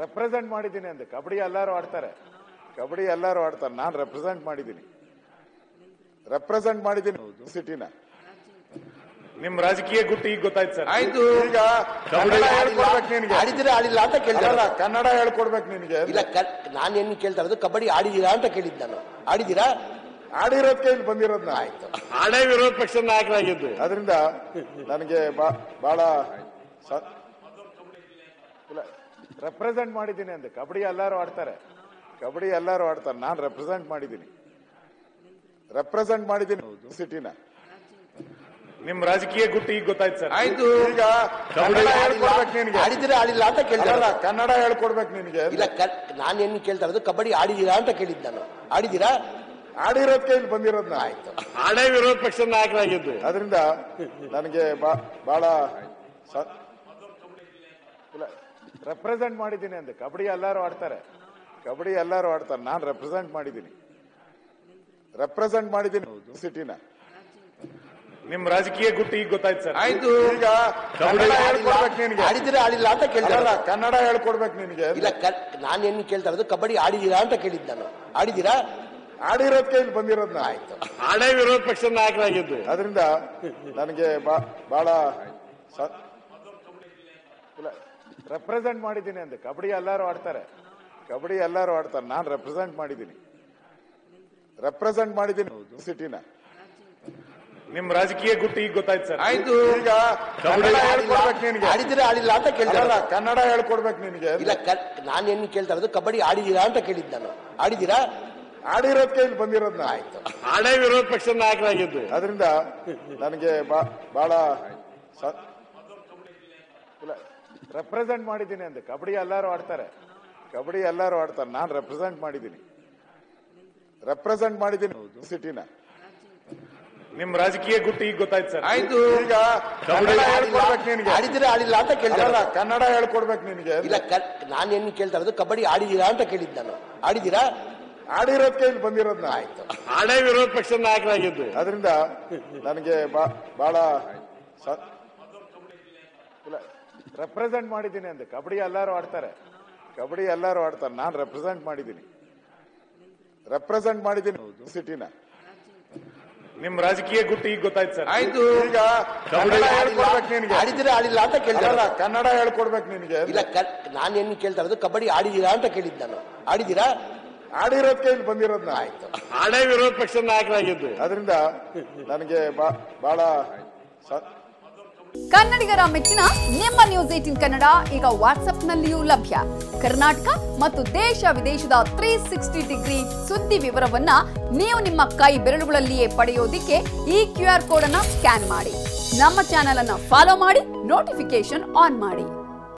Represent ಮಾಡಿದ್ದೀನಿ ಅಂದೆ. ಕಬಡ್ಡಿ ಎಲ್ಲರೂ ಆಡ್ತಾರೆ, ಕಬಡ್ಡಿ ಎಲ್ಲರೂ ಆಡ್ತಾರೆ. ನಾನು ರೆಪ್ರೆಸೆಂಟ್ ಮಾಡಿದ್ದೀನಿ ಸಿಟಿನ. ನಿಮ್ ರಾಜಕೀಯ ಗುಟ್ಟು ಈಗ ಗೊತ್ತಾಯ್ತು ಸರ್. ಆಯ್ತು, ಈಗ ಕನ್ನಡ ಹೇಳ್ಕೊಡ್ಬೇಕು ನಿನಗೆ. ಆಡಿದಿರಾ ಆಡಿಲ್ಲ ಅಂತ ಕೇಳ್ತಾರಲ್ಲ, ಕನ್ನಡ ಹೇಳ್ಕೊಡ್ಬೇಕು ನಿನಗೆ. ಇಲ್ಲ, ನಾನೇನು ಕೇಳ್ತಾ ಇರೋದು ಕಬಡ್ಡಿ ಆಡಿದೀರಾ ಅಂತ ಕೇಳಿದ್ದು ನಾನು. ಆಡಿದೀರಾ? ಆಡಿರೋದಕ್ಕೆ ಇಲ್ಲಿ ಬಂದಿರೋದ್ನ. ಆಯ್ತು, ಆಡೇ ವಿರೋಧ ಪಕ್ಷದ ನಾಯಕರಾಗಿದ್ದು. ಅದರಿಂದ ನನಗೆ ಬಹಳ ರೆಪ್ರೆಸೆಂಟ್ ಮಾಡಿದ್ದೀನಿ ಅಂದೆ. ಕಬಡ್ಡಿ ಎಲ್ಲರೂ ಆಡ್ತಾರೆ, ಕಬಡ್ಡಿ ಎಲ್ಲರೂ ಆಡ್ತಾರೆ. ನಾನು ರೆಪ್ರೆಸೆಂಟ್ ಮಾಡಿದ್ದೀನಿ ಸಿಟಿನ. ನಿಮ್ ರಾಜಕೀಯ ಗುಟ್ಟು ಈಗ ಗೊತ್ತಾಯ್ತು ಸರ್. ಆಯ್ತು, ಈಗ ಕನ್ನಡ ಹೇಳ್ಕೊಡ್ಬೇಕು ನಿನಗೆ. ಆಡಿದಿರಾ ಆಡಿಲ್ಲ ಅಂತ ಕೇಳ್ತಾರಲ್ಲ, ಕನ್ನಡ ಹೇಳ್ಕೊಡ್ಬೇಕು ನಿನಗೆ. ಇಲ್ಲ, ನಾನೇನು ಕೇಳ್ತಾ ಇರೋದು ಕಬಡ್ಡಿ ಆಡಿದೀರಾ ಅಂತ ಕೇಳಿದ್ದು ನಾನು. ಆಡಿದೀರಾ? ಆಡಿರೋದಕ್ಕೆ ಇಲ್ಲಿ ಬಂದಿರೋದ್ನ. ಆಯ್ತು, ಆಡೇ ವಿರೋಧ ಪಕ್ಷದ ನಾಯಕರಾಗಿದ್ದು. ಅದರಿಂದ ನನಗೆ ಬಹಳ ರೆಪ್ರೆಸೆಂಟ್ ಮಾಡಿದ್ದೀನಿ ಅಂದೆ. ಕಬಡ್ಡಿ ಎಲ್ಲರೂ ಆಡ್ತಾರೆ, ಕಬಡ್ಡಿ ಎಲ್ಲರೂ ಆಡ್ತಾರೆ. ನಾನು ರೆಪ್ರೆಸೆಂಟ್ ಮಾಡಿದ್ದೀನಿ ಸಿಟಿನ. ನಿಮ್ ರಾಜಕೀಯ ಗುಟ್ಟು ಈಗ ಗೊತ್ತಾಯ್ತು ಸರ್. ಆಯ್ತು, ಈಗ ಕನ್ನಡ ಹೇಳ್ಕೊಡ್ಬೇಕು ನಿನಗೆ. ಆಡಿದಿರಾ ಆಡಿಲ್ಲ ಅಂತ ಕೇಳ್ತಾರಲ್ಲ, ಕನ್ನಡ ಹೇಳ್ಕೊಡ್ಬೇಕು ನಿನಗೆ. ಇಲ್ಲ, ನಾನೇನು ಕೇಳ್ತಾ ಇರೋದು ಕಬಡ್ಡಿ ಆಡಿದೀರಾ ಅಂತ ಕೇಳಿದ್ದು ನಾನು. ಆಡಿದೀರಾ? ಆಡಿರೋದಕ್ಕೆ ಇಲ್ಲಿ ಬಂದಿರೋದ್ನ. ಆಯ್ತು, ಆಡೇ ವಿರೋಧ ಪಕ್ಷದ ನಾಯಕರಾಗಿದ್ದು. ಅದರಿಂದ ನನಗೆ ಬಹಳ ರೆಪ್ರೆಸೆಂಟ್ ಮಾಡಿದ್ದೀನಿ ಅಂದೆ. ಕಬಡ್ಡಿ ಎಲ್ಲರೂ ಆಡ್ತಾರೆ, ಕಬಡ್ಡಿ ಎಲ್ಲರೂ ಆಡ್ತಾರೆ. ನಾನು ರೆಪ್ರೆಸೆಂಟ್ ಮಾಡಿದ್ದೀನಿ ಸಿಟಿನ. ನಿಮ್ ರಾಜಕೀಯ ಗುಟ್ಟು ಈಗ ಗೊತ್ತಾಯ್ತು ಸರ್. ಆಯ್ತು, ಈಗ ಕನ್ನಡ ಹೇಳ್ಕೊಡ್ಬೇಕು ನಿನಗೆ. ಆಡಿದಿರಾ ಆಡಿಲ್ಲ ಅಂತ ಕೇಳ್ತಾರಲ್ಲ, ಕನ್ನಡ ಹೇಳ್ಕೊಡ್ಬೇಕು ನಿನಗೆ. ಇಲ್ಲ, ನಾನೇನು ಕೇಳ್ತಾ ಇರೋದು ಕಬಡ್ಡಿ ಆಡಿದೀರಾ ಅಂತ ಕೇಳಿದ್ದು ನಾನು. ಆಡಿದೀರಾ? ಆಡಿರೋದಕ್ಕೆ ಇಲ್ಲಿ ಬಂದಿರೋದ್ನ. ಆಯ್ತು, ಆಡೇ ವಿರೋಧ ಪಕ್ಷದ ನಾಯಕರಾಗಿದ್ದು. ಅದರಿಂದ ನನಗೆ ಬಹಳ ರೆಪ್ರೆಸೆಂಟ್ ಮಾಡಿದ್ದೀನಿ ಅಂದೆ. ಕಬಡ್ಡಿ ಎಲ್ಲರೂ ಆಡ್ತಾರೆ, ಕಬಡ್ಡಿ ಎಲ್ಲರೂ ಆಡ್ತಾರೆ. ನಾನು ರೆಪ್ರೆಸೆಂಟ್ ಮಾಡಿದ್ದೀನಿ ಸಿಟಿನ. ನಿಮ್ ರಾಜಕೀಯ ಗುಟ್ಟು ಈಗ ಗೊತ್ತಾಯ್ತು ಸರ್. ಆಯ್ತು, ಈಗ ಕನ್ನಡ ಹೇಳ್ಕೊಡ್ಬೇಕು ನಿನಗೆ. ಆಡಿದಿರಾ ಆಡಿಲ್ಲ ಅಂತ ಕೇಳ್ತಾರಲ್ಲ, ಕನ್ನಡ ಹೇಳ್ಕೊಡ್ಬೇಕು ನಿನಗೆ. ಇಲ್ಲ, ನಾನೇನು ಕೇಳ್ತಾ ಇರೋದು ಕಬಡ್ಡಿ ಆಡಿದೀರಾ ಅಂತ ಕೇಳಿದ್ದು ನಾನು. ಆಡಿದೀರಾ? ಆಡಿರೋದಕ್ಕೆ ಇಲ್ಲಿ ಬಂದಿರೋದ್ನ. ಆಯ್ತು, ಆಡೇ ವಿರೋಧ ಪಕ್ಷದ ನಾಯಕರಾಗಿದ್ದು. ಅದರಿಂದ ನನಗೆ ಬಹಳ ರೆಪ್ರೆಸೆಂಟ್ ಮಾಡಿದ್ದೀನಿ ಅಂದೆ. ಕಬಡ್ಡಿ ಎಲ್ಲರೂ ಆಡ್ತಾರೆ, ಕಬಡ್ಡಿ ಎಲ್ಲರೂ ಆಡ್ತಾರೆ. ನಾನು ರೆಪ್ರೆಸೆಂಟ್ ಮಾಡಿದ್ದೀನಿ ಸಿಟಿನ. ನಿಮ್ ರಾಜಕೀಯ ಗುಟ್ಟು ಈಗ ಗೊತ್ತಾಯ್ತು ಸರ್. ಆಯ್ತು, ಈಗ ಕನ್ನಡ ಹೇಳ್ಕೊಡ್ಬೇಕು ನಿನಗೆ. ಆಡಿದಿರಾ ಆಡಿಲ್ಲ ಅಂತ ಕೇಳ್ತಾರಲ್ಲ, ಕನ್ನಡ ಹೇಳ್ಕೊಡ್ಬೇಕು ನಿನಗೆ. ಇಲ್ಲ, ನಾನೇನು ಕೇಳ್ತಾ ಇರೋದು ಕಬಡ್ಡಿ ಆಡಿದೀರಾ ಅಂತ ಕೇಳಿದ್ದು ನಾನು. ಆಡಿದೀರಾ? ಆಡಿರೋದಕ್ಕೆ ಇಲ್ಲಿ ಬಂದಿರೋದ್ನ. ಆಯ್ತು, ಆಡೇ ವಿರೋಧ ಪಕ್ಷದ ನಾಯಕರಾಗಿದ್ದು. ಅದರಿಂದ ನನಗೆ ಬಹಳ ಕನ್ನಡಿಗರ ಮೆಚ್ಚಿನ ನಿಮ್ಮ ನ್ಯೂಸ್ 18 ಕನ್ನಡ ಈಗ ವಾಟ್ಸ್ಆಪ್ನಲ್ಲಿಯೂ ಲಭ್ಯ. ಕರ್ನಾಟಕ ಮತ್ತು ದೇಶ ವಿದೇಶದ 360 ಡಿಗ್ರಿ ಸುದ್ದಿ ವಿವರವನ್ನ ನೀವು ನಿಮ್ಮ ಕೈ ಬೆರಳುಗಳಲ್ಲಿಯೇ ಪಡೆಯೋದಿಕ್ಕೆ ಈ QR ಕೋಡ್ ಅನ್ನ ಸ್ಕ್ಯಾನ್ ಮಾಡಿ. ನಮ್ಮ ಚಾನೆಲ್ ಅನ್ನ ಫಾಲೋ ಮಾಡಿ, ನೋಟಿಫಿಕೇಶನ್ ಆನ್ ಮಾಡಿ.